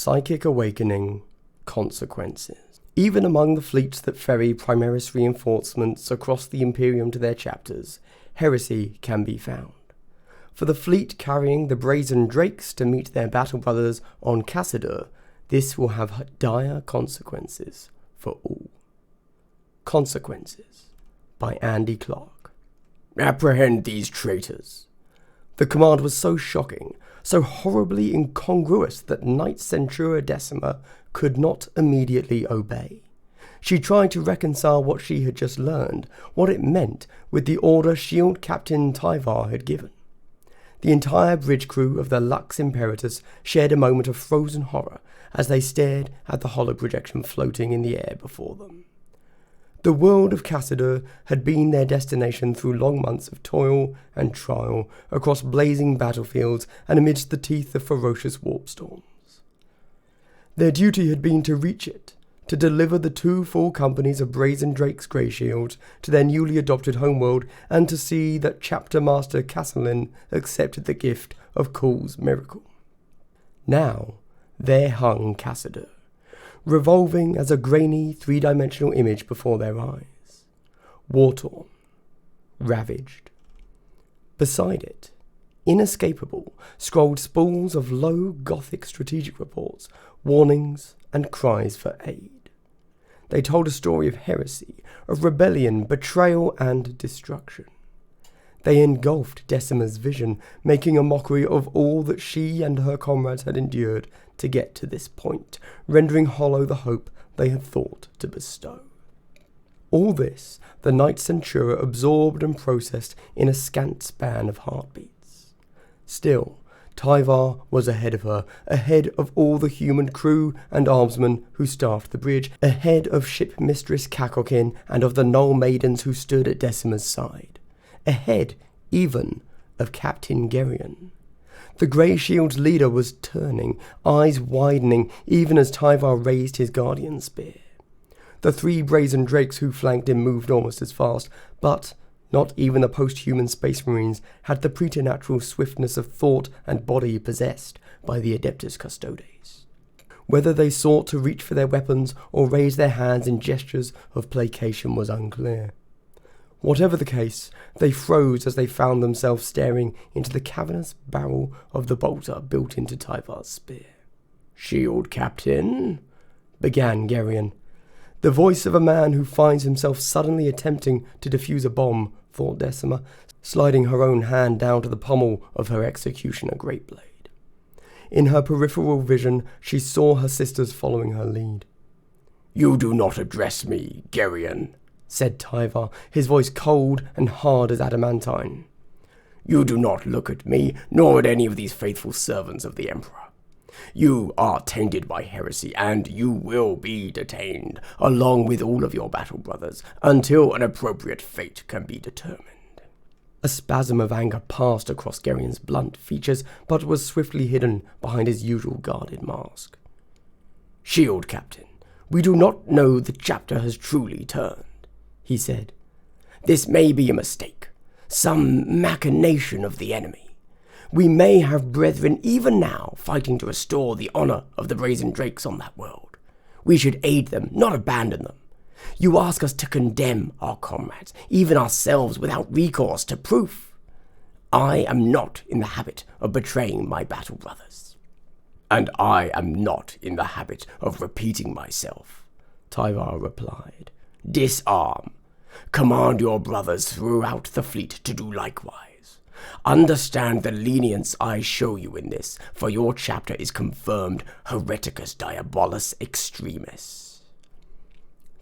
Psychic Awakening Consequences. Even among the fleets that ferry Primaris reinforcements across the Imperium to their chapters, heresy can be found. For the fleet carrying the Brazen Drakes to meet their battle brothers on Custodes, this will have dire consequences for all. Consequences by Andy Clark. Apprehend these traitors. The command was so shocking, so horribly incongruous that Knight Centura Decima could not immediately obey. She tried to reconcile what she had just learned, what it meant, with the order Shield Captain Tyvar had given. The entire bridge crew of the Lux Imperatus shared a moment of frozen horror as they stared at the hollow projection floating in the air before them. The world of Custodes had been their destination through long months of toil and trial across blazing battlefields and amidst the teeth of ferocious warp storms. Their duty had been to reach it, to deliver the 2 full companies of Brazen Drake's Grey Shields to their newly adopted homeworld, and to see that Chapter Master Casselin accepted the gift of Kull's miracle. Now, there hung Custodes, revolving as a grainy 3-dimensional image before their eyes. War-torn, ravaged. Beside it, inescapable, scrolled spools of low Gothic strategic reports, warnings, and cries for aid. They told a story of heresy, of rebellion, betrayal, and destruction. They engulfed Decima's vision, making a mockery of all that she and her comrades had endured to get to this point, rendering hollow the hope they had thought to bestow. All this the Knight Centura absorbed and processed in a scant span of heartbeats. Still, Tyvar was ahead of her, ahead of all the human crew and armsmen who staffed the bridge, ahead of Ship Mistress Kakokin and of the Null Maidens who stood at Decima's side, ahead even of Captain Geryon. The Grey Shield's leader was turning, eyes widening, even as Tyvar raised his guardian spear. The 3 Brazen Drakes who flanked him moved almost as fast, but not even the post-human Space Marines had the preternatural swiftness of thought and body possessed by the Adeptus Custodes. Whether they sought to reach for their weapons or raise their hands in gestures of placation was unclear. Whatever the case, they froze as they found themselves staring into the cavernous barrel of the bolter built into Tyvar's spear. "Shield Captain," began Geryon. The voice of a man who finds himself suddenly attempting to defuse a bomb, thought Decima, sliding her own hand down to the pommel of her executioner great blade. In her peripheral vision, she saw her sisters following her lead. "You do not address me, Geryon," said Tyvar, his voice cold and hard as adamantine. "You do not look at me, nor at any of these faithful servants of the Emperor. You are tainted by heresy, and you will be detained, along with all of your battle brothers, until an appropriate fate can be determined." A spasm of anger passed across Geryon's blunt features, but was swiftly hidden behind his usual guarded mask. "Shield Captain, we do not know the chapter has truly turned," he said. "This may be a mistake, some machination of the enemy. We may have brethren even now fighting to restore the honor of the Brazen Drakes on that world. We should aid them, not abandon them. You ask us to condemn our comrades, even ourselves, without recourse to proof. I am not in the habit of betraying my battle brothers." "And I am not in the habit of repeating myself," Tyvar replied. "Disarm. Command your brothers throughout the fleet to do likewise. Understand the lenience I show you in this, for your chapter is confirmed Hereticus Diabolus Extremis."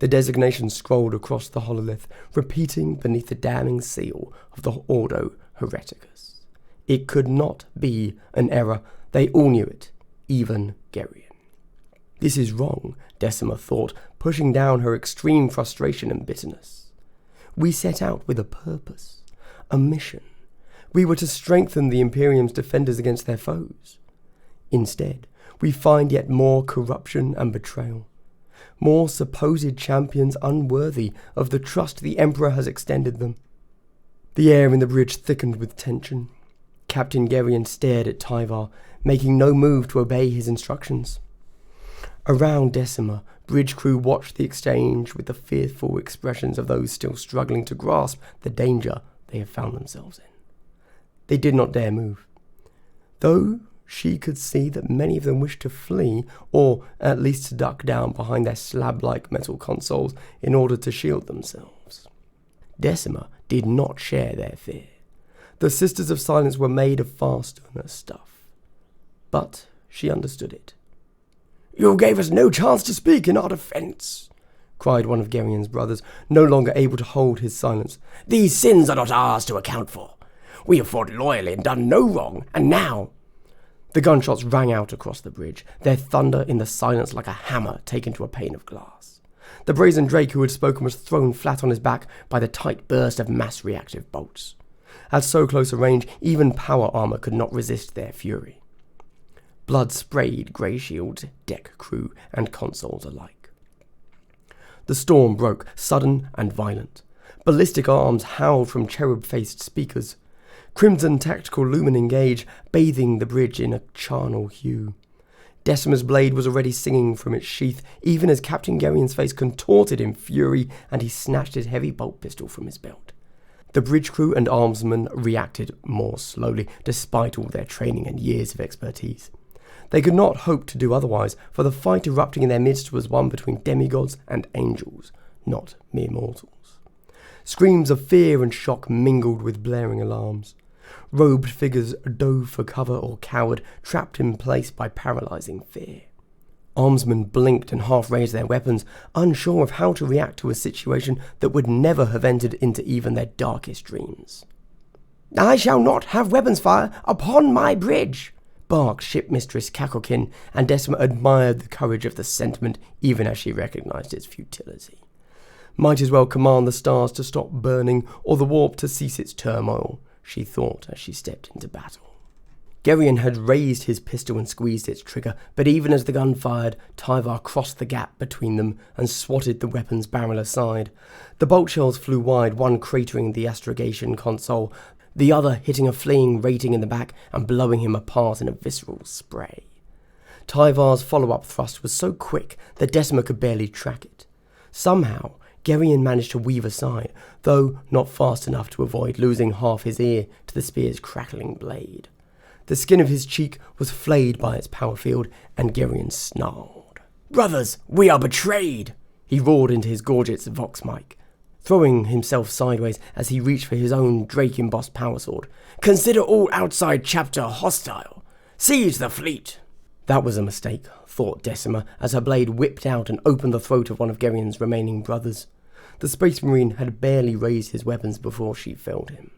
The designation scrolled across the hololith, repeating beneath the damning seal of the Ordo Hereticus. It could not be an error. They all knew it, even Geryon. This is wrong, Decima thought, pushing down her extreme frustration and bitterness. We set out with a purpose, a mission. We were to strengthen the Imperium's defenders against their foes. Instead, we find yet more corruption and betrayal, more supposed champions unworthy of the trust the Emperor has extended them. The air in the bridge thickened with tension. Captain Geryon stared at Tyvar, making no move to obey his instructions. Around Decima, bridge crew watched the exchange with the fearful expressions of those still struggling to grasp the danger they had found themselves in. They did not dare move, though she could see that many of them wished to flee, or at least to duck down behind their slab-like metal consoles in order to shield themselves. Decima did not share their fear. The Sisters of Silence were made of far sterner stuff, but she understood it. "You gave us no chance to speak in our defence," cried one of Gerion's brothers, no longer able to hold his silence. "These sins are not ours to account for. We have fought loyally and done no wrong, and now—" The gunshots rang out across the bridge, their thunder in the silence like a hammer taken to a pane of glass. The brazen drake who had spoken was thrown flat on his back by the tight burst of mass-reactive bolts. At so close a range, even power armor could not resist their fury. Blood sprayed grey shields, deck crew, and consoles alike. The storm broke, sudden and violent. Ballistic arms howled from cherub-faced speakers. Crimson tactical lumen engaged, bathing the bridge in a charnel hue. Decima's blade was already singing from its sheath, even as Captain Gerion's face contorted in fury, and he snatched his heavy bolt pistol from his belt. The bridge crew and armsmen reacted more slowly, despite all their training and years of expertise. They could not hope to do otherwise, for the fight erupting in their midst was one between demigods and angels, not mere mortals. Screams of fear and shock mingled with blaring alarms. Robed figures dove for cover or cowered, trapped in place by paralyzing fear. Armsmen blinked and half raised their weapons, unsure of how to react to a situation that would never have entered into even their darkest dreams. "I shall not have weapons fire upon my bridge," barked Shipmistress Kakokin, and Decima admired the courage of the sentiment even as she recognized its futility. Might as well command the stars to stop burning or the warp to cease its turmoil, she thought as she stepped into battle. Gerion had raised his pistol and squeezed its trigger, but even as the gun fired, Tyvar crossed the gap between them and swatted the weapon's barrel aside. The bolt shells flew wide, one cratering the astrogation console, the other hitting a fleeing rating in the back and blowing him apart in a visceral spray. Tyvar's follow-up thrust was so quick that Decima could barely track it. Somehow, Gerion managed to weave aside, though not fast enough to avoid losing half his ear to the spear's crackling blade. The skin of his cheek was flayed by its power field, and Gerion snarled. "Brothers, we are betrayed!" he roared into his gorget's vox mic, throwing himself sideways as he reached for his own drake-embossed power sword. "Consider all outside chapter hostile. Seize the fleet!" That was a mistake, thought Decima, as her blade whipped out and opened the throat of one of Gerion's remaining brothers. The Space Marine had barely raised his weapons before she felled him.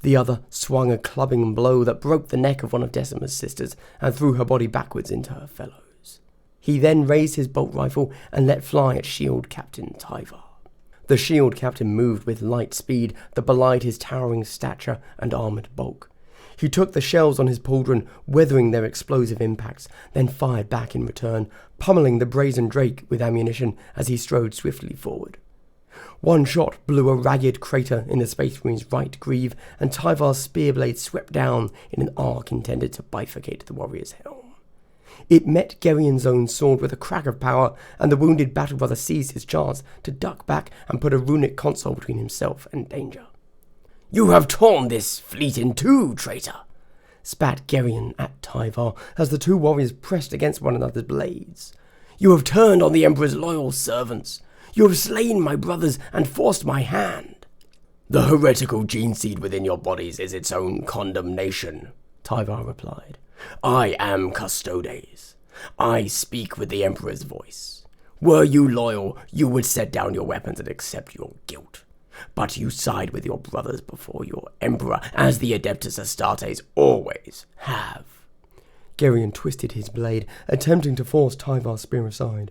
The other swung a clubbing blow that broke the neck of one of Decima's sisters and threw her body backwards into her fellows. He then raised his bolt rifle and let fly at Shield Captain Tyvar. The Shield Captain moved with light speed that belied his towering stature and armoured bulk. He took the shells on his pauldron, weathering their explosive impacts, then fired back in return, pummeling the brazen drake with ammunition as he strode swiftly forward. One shot blew a ragged crater in the Space Marine's right greave, and Tyvar's spear blade swept down in an arc intended to bifurcate the warrior's helm. It met Gerion's own sword with a crack of power, and the wounded battle brother seized his chance to duck back and put a runic console between himself and danger. "You have torn this fleet in two, traitor!" spat Gerion at Tyvar as the two warriors pressed against one another's blades. "You have turned on the Emperor's loyal servants. You have slain my brothers and forced my hand." "The heretical gene seed within your bodies is its own condemnation," Tyvar replied. "I am Custodes. I speak with the Emperor's voice. Were you loyal, you would set down your weapons and accept your guilt. But you side with your brothers before your Emperor, as the Adeptus Astartes always have." Gerion twisted his blade, attempting to force Tyvar's spear aside.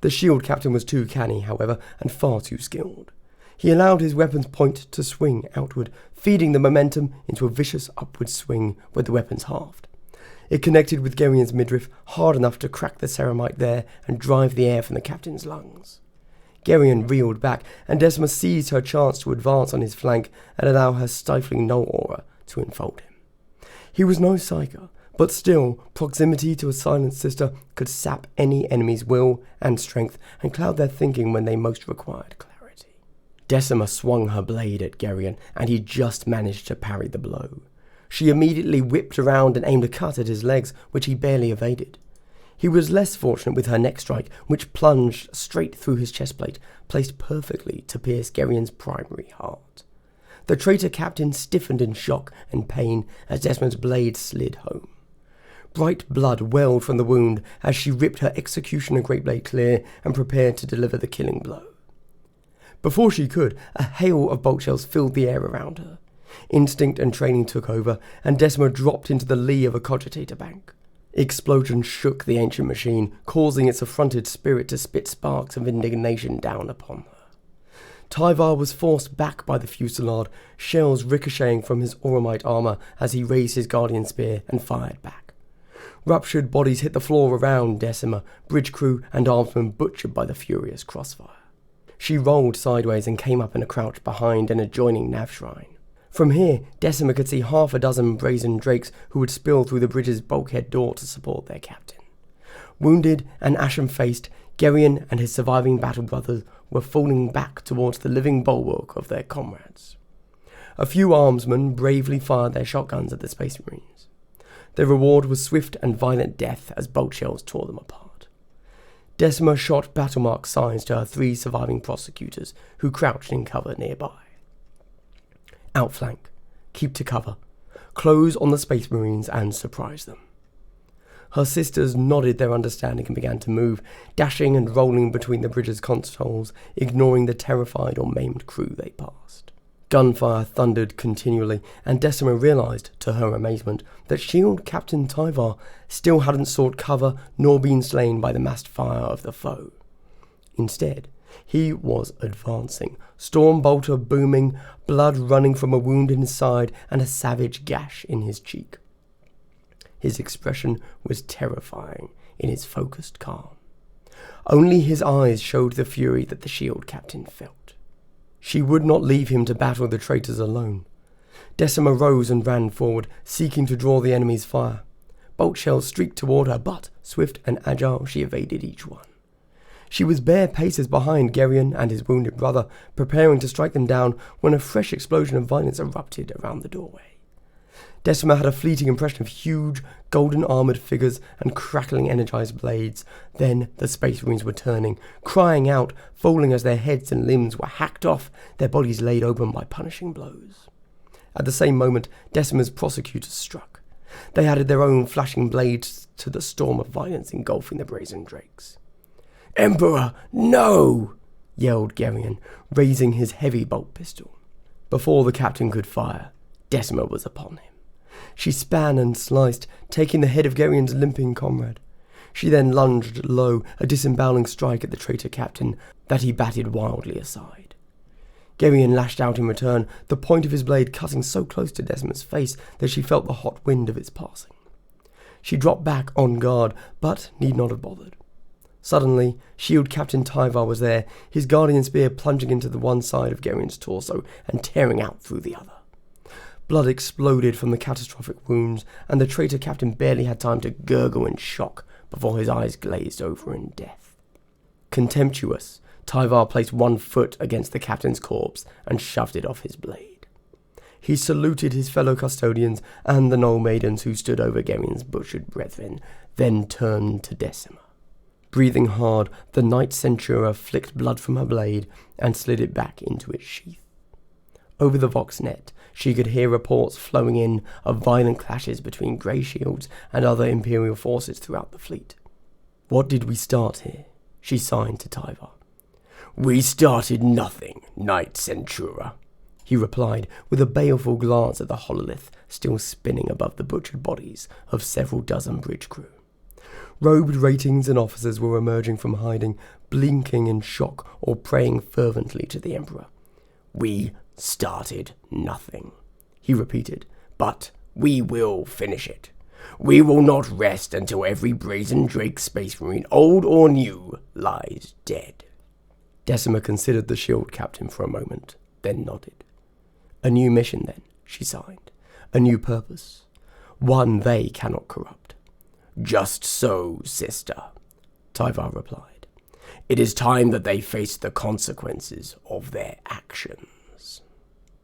The shield captain was too canny, however, and far too skilled. He allowed his weapon's point to swing outward, feeding the momentum into a vicious upward swing where the weapons halved. It connected with Gerion's midriff hard enough to crack the ceramite there and drive the air from the captain's lungs. Gerion reeled back, and Decima seized her chance to advance on his flank and allow her stifling null aura to enfold him. He was no psyker, But still, proximity to a silent sister could sap any enemy's will and strength and cloud their thinking when they most required clarity. Decima swung her blade at Geryon, and he just managed to parry the blow. She immediately whipped around and aimed a cut at his legs, which he barely evaded. He was less fortunate with her next strike, which plunged straight through his chestplate, placed perfectly to pierce Geryon's primary heart. The traitor captain stiffened in shock and pain as Decima's blade slid home. Bright blood welled from the wound as she ripped her executioner great blade clear and prepared to deliver the killing blow. Before she could, a hail of bolt shells filled the air around her. Instinct and training took over, and Decima dropped into the lee of a cogitator bank. Explosion shook the ancient machine, causing its affronted spirit to spit sparks of indignation down upon her. Tyvar was forced back by the fusillade, shells ricocheting from his Auramite armour as he raised his guardian spear and fired back. Ruptured bodies hit the floor around Decima, bridge crew and armsmen butchered by the furious crossfire. She rolled sideways and came up in a crouch behind an adjoining nav shrine. From here, Decima could see half a dozen brazen drakes who would spill through the bridge's bulkhead door to support their captain. Wounded and ashen-faced, Geryon and his surviving battle brothers were falling back towards the living bulwark of their comrades. A few armsmen bravely fired their shotguns at the Space Marines. Their reward was swift and violent death as bolt shells tore them apart. Decima shot battle-mark signs to her 3 surviving prosecutors, who crouched in cover nearby. Outflank, keep to cover, close on the Space Marines and surprise them. Her sisters nodded their understanding and began to move, dashing and rolling between the bridge's consoles, ignoring the terrified or maimed crew they passed. Gunfire thundered continually, and Decima realised, to her amazement, that Shield Captain Tyvar still hadn't sought cover nor been slain by the massed fire of the foe. Instead, he was advancing, storm bolter booming, blood running from a wound in his side and a savage gash in his cheek. His expression was terrifying in its focused calm. Only his eyes showed the fury that the Shield Captain felt. She would not leave him to battle the traitors alone. Decima rose and ran forward, seeking to draw the enemy's fire. Bolt shells streaked toward her, but, swift and agile, she evaded each one. She was bare paces behind Geryon and his wounded brother, preparing to strike them down when a fresh explosion of violence erupted around the doorway. Decima had a fleeting impression of huge, golden-armoured figures and crackling energized blades. Then the Space Marines were turning, crying out, falling as their heads and limbs were hacked off, their bodies laid open by punishing blows. At the same moment, Decima's prosecutors struck. They added their own flashing blades to the storm of violence engulfing the brazen drakes. "Emperor, no!" yelled Geryon, raising his heavy bolt pistol. Before the captain could fire, Decima was upon him. She span and sliced, taking the head of Geryon's limping comrade. She then lunged low, a disemboweling strike at the traitor captain that he batted wildly aside. Geryon lashed out in return, the point of his blade cutting so close to Decima's face that she felt the hot wind of its passing. She dropped back on guard, but need not have bothered. Suddenly, Shield Captain Tyvar was there, his guardian spear plunging into the one side of Geryon's torso and tearing out through the other. Blood exploded from the catastrophic wounds, and the traitor captain barely had time to gurgle in shock before his eyes glazed over in death. Contemptuous, Tyvar placed one foot against the captain's corpse and shoved it off his blade. He saluted his fellow custodians and the Knoll maidens who stood over Geryon's butchered brethren, then turned to Decima. Breathing hard, the Knight Centura flicked blood from her blade and slid it back into its sheath. Over the Voxnet, she could hear reports flowing in of violent clashes between Grey Shields and other Imperial forces throughout the fleet. "What did we start here?" she signed to Tyvar. "We started nothing, Knight Centura," he replied with a baleful glance at the hololith still spinning above the butchered bodies of several dozen bridge crew. Robed ratings and officers were emerging from hiding, blinking in shock or praying fervently to the Emperor. "We started nothing," he repeated, "but we will finish it. We will not rest until every brazen Drake Space Marine, old or new, lies dead." Decima considered the Shield Captain for a moment, then nodded. "A new mission, then," she signed. "A new purpose. one they cannot corrupt. Just so, sister, Tyvar replied. It is time that they face the consequences of their actions.